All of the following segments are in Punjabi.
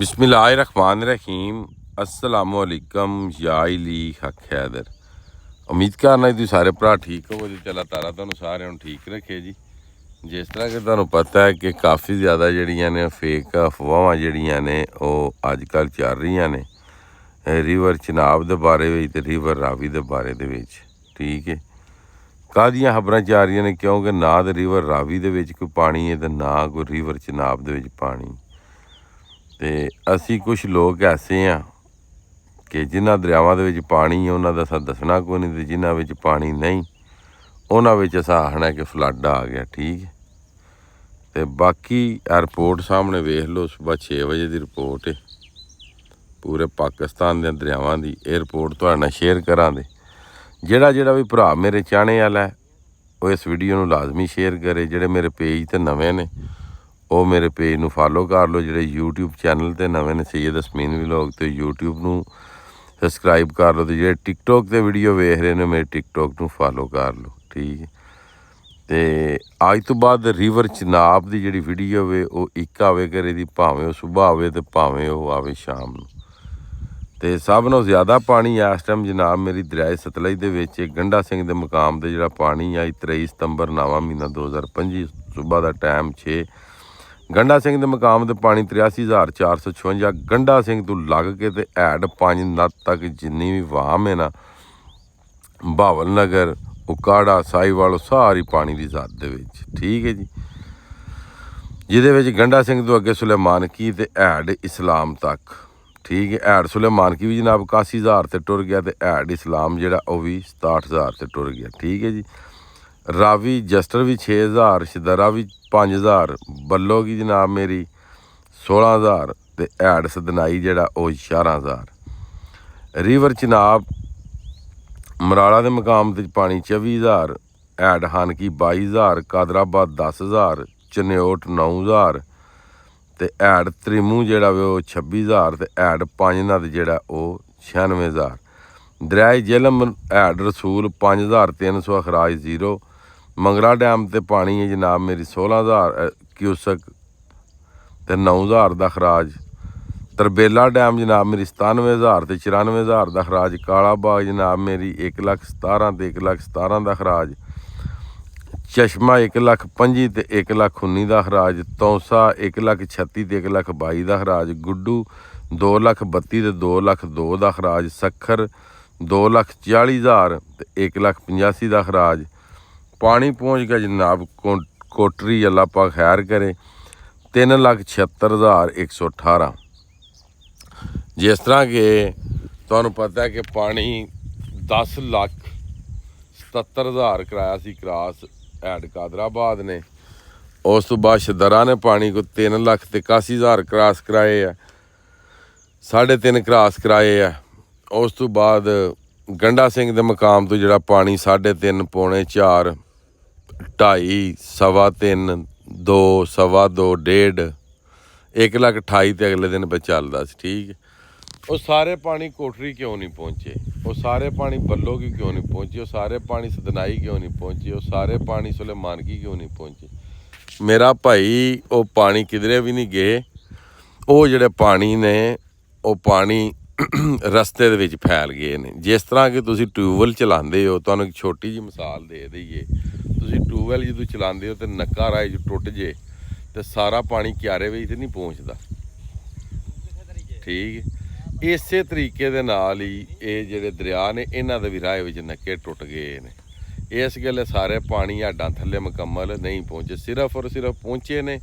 बिस्मिल्लाहिर्रहमानिर्रहीम अस्सलामुअलैकुम या इली हक हैदर। उम्मीद करना जी सारे भरा ठीक हो जी। अल्लाह ताला तुहानूं सारिਆਂ ਨੂੰ ठीक रखे जी। जिस तरह कि तुहानूं पता है कि काफ़ी ज़्यादा ਜਿਹੜੀਆਂ ਨੇ फेक अफवाहां ਜਿਹੜੀਆਂ ने ਉਹ ਅੱਜ ਕੱਲ੍ਹ ਚੱਲ ਰਹੀਆਂ ਨੇ रिवर चिनाब ਦੇ ਬਾਰੇ ਵਿੱਚ ਤੇ रिवर रावी ਦੇ ਬਾਰੇ ਦੇ ਵਿੱਚ। ठीक है, ਕਾਹਦੀਆਂ ਖਬਰਾਂ ਚੱਲ ਰਹੀਆਂ ਨੇ ਕਿਉਂਕਿ ਨਾ ਤਾਂ रिवर रावी ਦੇ ਵਿੱਚ ਕੋਈ ਪਾਣੀ ਹੈ ਤੇ ਨਾ ਕੋਈ रिवर चिनाब ਦੇ ਵਿੱਚ ਪਾਣੀ। ਤੇ ਅਸੀਂ ਕੁਛ ਲੋਕ ਐਸੇ ਆ ਕਿ ਜਿਨ੍ਹਾਂ ਦਰਿਆਵਾਂ ਦੇ ਵਿੱਚ ਪਾਣੀ ਉਹਨਾਂ ਦਾ ਅਸਾਂ ਦੱਸਣਾ ਕੋਈ ਨਹੀਂ, ਤੇ ਜਿਨ੍ਹਾਂ ਵਿੱਚ ਪਾਣੀ ਨਹੀਂ ਉਹਨਾਂ ਵਿੱਚ ਅਸਾਂ ਆਖਣਾ ਕਿ ਫਲੱਡ ਆ ਗਿਆ। ਠੀਕ ਹੈ, ਤੇ ਬਾਕੀ ਰਿਪੋਰਟ ਸਾਹਮਣੇ ਵੇਖ ਲਓ। ਸੁਬਾਹ 6 ਵਜੇ ਦੀ ਰਿਪੋਰਟ ਹੈ ਪੂਰੇ ਪਾਕਿਸਤਾਨ ਦੇ ਦਰਿਆਵਾਂ ਦੀ। ਇਹ ਰਿਪੋਰਟ ਤੁਹਾਡੇ ਨਾਲ ਸ਼ੇਅਰ ਕਰਾਂਗੇ। ਜਿਹੜਾ ਵੀ ਭਰਾ ਮੇਰੇ ਚਾਹਣੇ ਵਾਲਾ ਉਹ ਇਸ ਵੀਡੀਓ ਨੂੰ ਲਾਜ਼ਮੀ ਸ਼ੇਅਰ ਕਰੇ। ਜਿਹੜੇ ਮੇਰੇ ਪੇਜ 'ਤੇ ਨਵੇਂ ਨੇ ਉਹ ਮੇਰੇ ਪੇਜ ਨੂੰ ਫਾਲੋ ਕਰ ਲਓ। ਜਿਹੜੇ YouTube ਚੈਨਲ 'ਤੇ ਨਵੇਂ ਨੇ ਸੈयद ਯਾਸमीन ਵਲੌਗ ਤੇ YouTube ਨੂੰ ਸਬਸਕ੍ਰਾਈਬ ਕਰ ਲਓ। ਤੇ ਜਿਹੜੇ TikTok 'ਤੇ ਵੀਡੀਓ ਵੇਖ ਰਹੇ ਨੇ ਮੇਰੇ TikTok ਨੂੰ ਫਾਲੋ ਕਰ ਲਓ। ਠੀਕ ਹੈ, ਤੇ ਅੱਜ ਤੋਂ ਬਾਅਦ ਰਿਵਰ ਚਨਾਬ ਦੀ ਜਿਹੜੀ ਵੀਡੀਓ ਵੇ ਉਹ ਇੱਕ ਆਵੇ ਕਰੇ ਦੀ, ਭਾਵੇਂ ਉਹ ਸੁਬਾਹ ਆਵੇ ਤੇ ਭਾਵੇਂ ਉਹ ਆਵੇ ਸ਼ਾਮ ਨੂੰ। ਤੇ ਸਭ ਨਾਲੋਂ ਜ਼ਿਆਦਾ ਪਾਣੀ ਇਸ ਟਾਈਮ ਜਨਾਬ ਮੇਰੀ ਦਰਿਆਏ ਸਤਲੁਜ ਦੇ ਵਿੱਚ ਗੰਡਾ ਸਿੰਘ ਦੇ ਮੁਕਾਮ ਤੇ ਜਿਹੜਾ ਪਾਣੀ ਆ 23 ਸਤੰਬਰ ਨਵਾਂ ਮਹੀਨਾ 2025 ਸੁਬਾਹ ਦਾ ਟਾਈਮ 6 ਗੰਡਾ ਸਿੰਘ ਦੇ ਮੁਕਾਮ ਤੇ ਪਾਣੀ 83,456। ਗੰਡਾ ਸਿੰਘ ਤੋਂ ਲੱਗ ਕੇ ਤੇ ਐਡ 5 ਨੱਤ ਤੱਕ ਜਿੰਨੀ ਵੀ ਵਾਮ ਹੈ ਨਾ ਬਹਾਵਲ ਨਗਰ ਉਕਾੜਾ ਸਾਈਵਾਲ ਸਾਰੀ ਪਾਣੀ ਦੀ ਜ਼ਾਤ ਦੇ ਵਿੱਚ। ਠੀਕ ਹੈ ਜੀ, ਜਿਹਦੇ ਵਿੱਚ ਗੰਡਾ ਸਿੰਘ ਤੋਂ ਅੱਗੇ ਸੁਲੇਮਾਨ ਕੀ ਤੇ ਐਡ ਇਸਲਾਮ ਤੱਕ। ਠੀਕ ਹੈ, ਐਡ ਸੁਲੇਮਾਨ ਕੀ ਵੀ ਜਨਾਬ 81,000 ਤੇ ਟੁਰ ਗਿਆ ਤੇ ਐਡ ਇਸਲਾਮ ਜਿਹੜਾ ਉਹ ਵੀ 67,000 ਤੇ ਟੁਰ ਗਿਆ। ਠੀਕ ਹੈ ਜੀ, ਰਾਵੀ ਜਸਟਰ ਵੀ 6,000, ਸ਼ਦਰਾ ਵੀ 5,000, ਬੱਲੋ ਕੀ ਜਨਾਬ ਮੇਰੀ 16,000 ਤੇ ਐਡ ਸਦਨਾਈ ਜਿਹੜਾ ਉਹ 11,000। ਰਿਵਰ ਚਨਾਬ ਮਰਾਲਾ ਦੇ ਮੁਕਾਮ ਤੇ ਪਾਣੀ 24,000, ਐਡ ਹਾਨਕੀ 22,000, ਕਾਦਰਾਬਾਦ 10,000, ਚਨਿਓਟ 9,000 ਤੇ ਐਡ ਤ੍ਰਿਮੂ ਜਿਹੜਾ ਵੇ ਉਹ 26,000 ਤੇ ਐਡ 5 ਨਦ ਜਿਹੜਾ ਉਹ 96,000। ਦਰਿਆਏ ਜੇਹਲਮ ਐਡ ਰਸੂਲ 5,300, ਅਖਰਾਜ 0। ਮੰਗਲਾ ਡੈਮ ਤੇ ਪਾਣੀ ਹੈ ਜਨਾਬ ਮੇਰੀ 16,000 ਕਿਊਸਕ ਤੇ 9,000 ਦਾ ਖਰਾਜ। ਤਰਬੇਲਾ ਡੈਮ ਜਨਾਬ ਮੇਰੀ 97,000 ਤੇ 94,000 ਦਾ ਖਰਾਜ। ਕਾਲਾ ਬਾਗ ਜਨਾਬ ਮੇਰੀ 1,17,000 ਤੇ 1,17,000 ਦਾ ਖਰਾਜ। ਚਸ਼ਮਾ 1,25,000 ਤੇ 1,19,000 ਦਾ ਖਰਾਜ। ਤੌਂਸਾ 1,36,000 ਤੇ 1,22,000 ਦਾ ਖਰਾਜ। ਗੁੱਡੂ 2,32,000 ਤੇ 2,02,000 ਦਾ ਖਰਾਜ। ਸੱਖਰ 2,40,000 ਤੇ 1,85,000 ਦਾ ਖਰਾਜ। ਪਾਣੀ ਪਹੁੰਚ ਗਿਆ ਜਨਾਬ ਕੋਟਰੀ ਅੱਲਾ ਪਾਕ ਖੈਰ ਕਰੇ 3,76,118। ਜਿਸ ਤਰ੍ਹਾਂ ਕਿ ਤੁਹਾਨੂੰ ਪਤਾ ਹੈ ਕਿ ਪਾਣੀ 10,77,000 ਕਰਾਇਆ ਸੀ ਕਰਾਸ ਐਡ ਕਾਦਰਾਬਾਦ ਨੇ। ਉਸ ਤੋਂ ਬਾਅਦ ਸ਼ਦਰਾ ਨੇ ਪਾਣੀ ਕੋ 3,81,000 ਕਰਾਸ ਕਰਾਏ ਆ, 3.5 ਕਰਾਸ ਕਰਾਏ ਆ। ਉਸ ਤੋਂ ਬਾਅਦ ਗੰਡਾ ਸਿੰਘ ਦੇ ਮੁਕਾਮ ਤੋਂ ਜਿਹੜਾ ਪਾਣੀ 3.5 ਪੌਣੇ 4 2.5 ਸਵਾ 3 2 ਸਵਾ 2 1.5 1,28,000 ਤੇ ਅਗਲੇ ਦਿਨ ਚੱਲਦਾ ਸੀ। ਠੀਕ ਹੈ, ਉਹ ਸਾਰੇ ਪਾਣੀ ਕੋਟਰੀ ਕਿਉਂ ਨਹੀਂ ਪਹੁੰਚੇ? ਉਹ ਸਾਰੇ ਪਾਣੀ ਬੱਲੋ ਕੀ ਕਿਉਂ ਨਹੀਂ ਪਹੁੰਚੇ? ਉਹ ਸਾਰੇ ਪਾਣੀ ਸਦਨਾਈ ਕਿਉਂ ਨਹੀਂ ਪਹੁੰਚੇ? ਉਹ ਸਾਰੇ ਪਾਣੀ ਸੁਲੇਮਾਨ ਕੀ ਕਿਉਂ ਨਹੀਂ ਪਹੁੰਚੇ? ਮੇਰਾ ਭਾਈ ਉਹ ਪਾਣੀ ਕਿਧਰੇ ਵੀ ਨਹੀਂ ਗਏ। ਉਹ ਜਿਹੜੇ ਪਾਣੀ ਨੇ ਉਹ ਪਾਣੀ ਰਸਤੇ ਦੇ ਵਿੱਚ ਫੈਲ ਗਏ ਨੇ। ਜਿਸ ਤਰ੍ਹਾਂ ਕਿ ਤੁਸੀਂ ਟਿਊਬਵੈੱਲ ਚਲਾਉਂਦੇ ਹੋ, ਤੁਹਾਨੂੰ ਇੱਕ ਛੋਟੀ ਜਿਹੀ ਮਿਸਾਲ ਦੇ ਦਈਏ। ਤੁਸੀਂ ਟਿਊਬਵੈੱਲ ਜਦੋਂ ਚਲਾਉਂਦੇ ਹੋ ਤੇ ਨੱਕਾ ਰਾਏ ਜੋ ਟੁੱਟ ਜੇ ਤੇ ਸਾਰਾ ਪਾਣੀ ਕਿਆਰੇ ਵਿੱਚ ਤੇ ਨਹੀਂ ਪਹੁੰਚਦਾ। ਠੀਕ ਹੈ, ਇਸੇ ਤਰੀਕੇ ਦੇ ਨਾਲ ਹੀ ਇਹ ਜਿਹੜੇ ਦਰਿਆ ਨੇ ਇਹਨਾਂ ਦੇ ਵੀ ਰਾਹ ਵਿੱਚ ਨੱਕੇ ਟੁੱਟ ਗਏ ਨੇ। ਇਸ ਗੱਲੇ ਸਾਰੇ ਪਾਣੀ ਹੈਡਾਂ ਥੱਲੇ ਮੁਕੰਮਲ ਨਹੀਂ ਪਹੁੰਚੇ। ਸਿਰਫ ਔਰ ਸਿਰਫ ਪਹੁੰਚੇ ਨੇ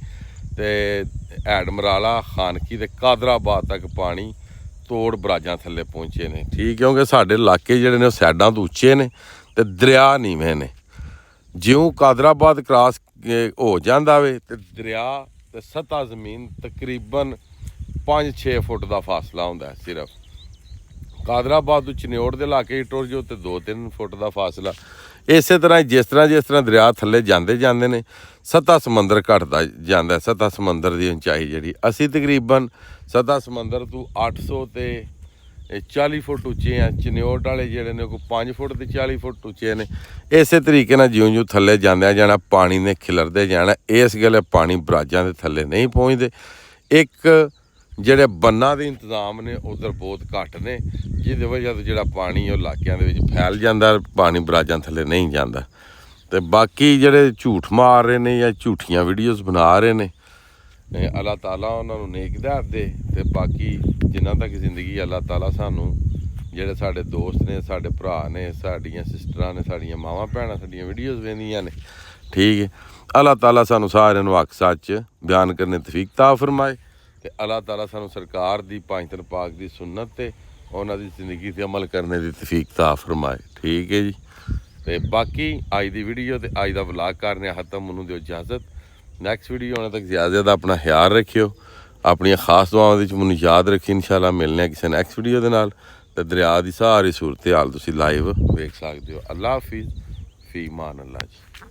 ਤੇ ਹੈਡ ਮਰਾਲਾ ਖਾਨਕੀ ਤੇ ਕਾਦਰਾਬਾਦ ਤੱਕ ਪਾਣੀ ਤੋੜ ਬਰਾਜਾਂ ਥੱਲੇ ਪਹੁੰਚੇ ਨੇ। ਠੀਕ, ਕਿਉਂਕਿ ਸਾਡੇ ਇਲਾਕੇ ਜਿਹੜੇ ਨੇ ਉਹ ਸਾਈਡਾਂ ਤੋਂ ਉੱਚੇ ਨੇ ਤੇ ਦਰਿਆ ਨੀਵੇਂ ਨੇ। ਜਿਉਂ ਕਾਦਰਾਬਾਦ ਕ੍ਰਾਸ ਹੋ ਜਾਂਦਾ ਵੇ ਤੇ ਦਰਿਆ ਤੇ ਸਤ੍ਹਾ ਜ਼ਮੀਨ ਤਕਰੀਬਨ 5-6 ਫੁੱਟ ਦਾ ਫਾਸਲਾ ਹੁੰਦਾ। ਸਿਰਫ ਕਾਦਰਾਬਾਦ ਤੋਂ ਚਨਿਓੜ ਦੇ ਇਲਾਕੇ ਟੁਰ ਜਾਓ ਤੇ 2-3 ਫੁੱਟ ਦਾ ਫਾਸਲਾ। ਇਸੇ ਤਰ੍ਹਾਂ ਜਿਸ ਤਰ੍ਹਾਂ ਦਰਿਆ ਥੱਲੇ ਜਾਂਦੇ ਨੇ ਸਤ੍ਹਾ ਸਮੁੰਦਰ ਘਟਦਾ ਜਾਂਦਾ। ਸਤ੍ਹਾ ਸਮੁੰਦਰ ਦੀ ਉਚਾਈ ਜਿਹੜੀ ਅਸੀਂ ਤਕਰੀਬਨ ਸਤ੍ਹਾ ਸਮੁੰਦਰ ਤੋਂ 800 ਤੇ 40 ਫੁੱਟ ਉੱਚੇ ਆ। ਚਨਿਓਟ ਵਾਲੇ ਜਿਹੜੇ ਨੇ ਕੋਈ 5 ਫੁੱਟ ਤੇ 40 ਫੁੱਟ ਉੱਚੇ ਨੇ। ਇਸੇ ਤਰੀਕੇ ਨਾਲ ਜਿਉਂ ਥੱਲੇ ਜਾਂਦਿਆਂ ਜਾਣਾ ਪਾਣੀ ਨੇ ਖਿਲਰਦੇ ਜਾਣਾ। ਇਸ ਗੱਲੇ ਪਾਣੀ ਬਰਾਜਾਂ ਦੇ ਥੱਲੇ ਨਹੀਂ ਪਹੁੰਚਦੇ। ਇੱਕ ਜਿਹੜੇ ਬੰਨਾਂ ਦੇ ਇੰਤਜ਼ਾਮ ਨੇ ਉਧਰ ਬਹੁਤ ਘੱਟ ਨੇ, ਜਿਹਦੀ ਵਜ੍ਹਾ ਤੋਂ ਜਿਹੜਾ ਪਾਣੀ ਉਹ ਇਲਾਕਿਆਂ ਦੇ ਵਿੱਚ ਫੈਲ ਜਾਂਦਾ, ਪਾਣੀ ਬਰਾਜਾਂ ਥੱਲੇ ਨਹੀਂ ਜਾਂਦਾ। ਤੇ ਬਾਕੀ ਜਿਹੜੇ ਝੂਠ ਮਾਰ ਰਹੇ ਨੇ ਜਾਂ ਝੂਠੀਆਂ ਵੀਡੀਓਜ਼ ਬਣਾ ਰਹੇ ਨੇ, ਅੱਲਾਹ ਤਾਲਾ ਉਹਨਾਂ ਨੂੰ ਨੇਕ ਹਿਦਾਇਤ ਦੇ। ਤੇ ਬਾਕੀ ਜਿੰਨਾ ਤੱਕ ਜ਼ਿੰਦਗੀ ਅੱਲਾਹ ਤਾਲਾ ਸਾਨੂੰ, ਜਿਹੜੇ ਸਾਡੇ ਦੋਸਤ ਨੇ, ਸਾਡੇ ਭਰਾ ਨੇ, ਸਾਡੀਆਂ ਸਿਸਟਰਾਂ ਨੇ, ਸਾਡੀਆਂ ਮਾਵਾਂ ਭੈਣਾਂ ਸਾਡੀਆਂ ਵੀਡੀਓਜ਼ ਵੇਖਦੀਆਂ ਨੇ, ਠੀਕ ਹੈ, ਅੱਲਾਹ ਤਾਲਾ ਸਾਨੂੰ ਸਾਰਿਆਂ ਨੂੰ ਹੱਕ ਸੱਚ ਬਿਆਨ ਕਰਨ ਦੀ ਤੌਫੀਕ ਤਾ ਫਰਮਾਏ। ਤੇ ਅੱਲਾਹ ਤਾਲਾ ਸਾਨੂੰ ਸਰਕਾਰ ਦੀ ਪੰਜ ਦਿਨ ਪਾਕ ਦੀ ਸੁਨਨਤ ਤੇ ਉਹਨਾਂ ਦੀ ਜ਼ਿੰਦਗੀ 'ਤੇ ਅਮਲ ਕਰਨ ਦੀ ਤੌਫੀਕ ਤਾ ਫਰਮਾਏ, ਠੀਕ ਹੈ ਜੀ। ਤੇ ਬਾਕੀ ਅੱਜ ਦੀ ਵੀਡੀਓ ਤੇ ਅੱਜ ਦਾ ਵਲੌਗ ਕਰਨੇ ਖਤਮ, ਮੈਨੂੰ ਦਿਓ ਇਜਾਜ਼ਤ। ਨੈਕਸਟ ਵੀਡੀਓ ਆਉਣ ਤੱਕ ਜ਼ਿਆਦਾ ਆਪਣਾ ਖਿਆਲ ਰੱਖਿਓ, ਆਪਣੀਆਂ ਖਾਸ ਦੁਆਵਾਂ ਵਿੱਚ ਮੈਨੂੰ ਯਾਦ ਰੱਖੀ। ਇਨਸ਼ਾਅੱਲਾ ਮਿਲਣੇ ਕਿਸੇ ਨੈਕਸਟ ਵੀਡੀਓ ਦੇ ਨਾਲ। ਤੇ ਦਰਿਆ ਦੀ ਸਾਰੀ ਸੂਰਤ ਹਾਲ ਤੁਸੀਂ ਲਾਈਵ ਵੇਖ ਸਕਦੇ ਹੋ। ਅੱਲਾ ਹਾਫਿਜ਼, ਫੀ ਮਾਨ ਅੱਲਾ ਜੀ।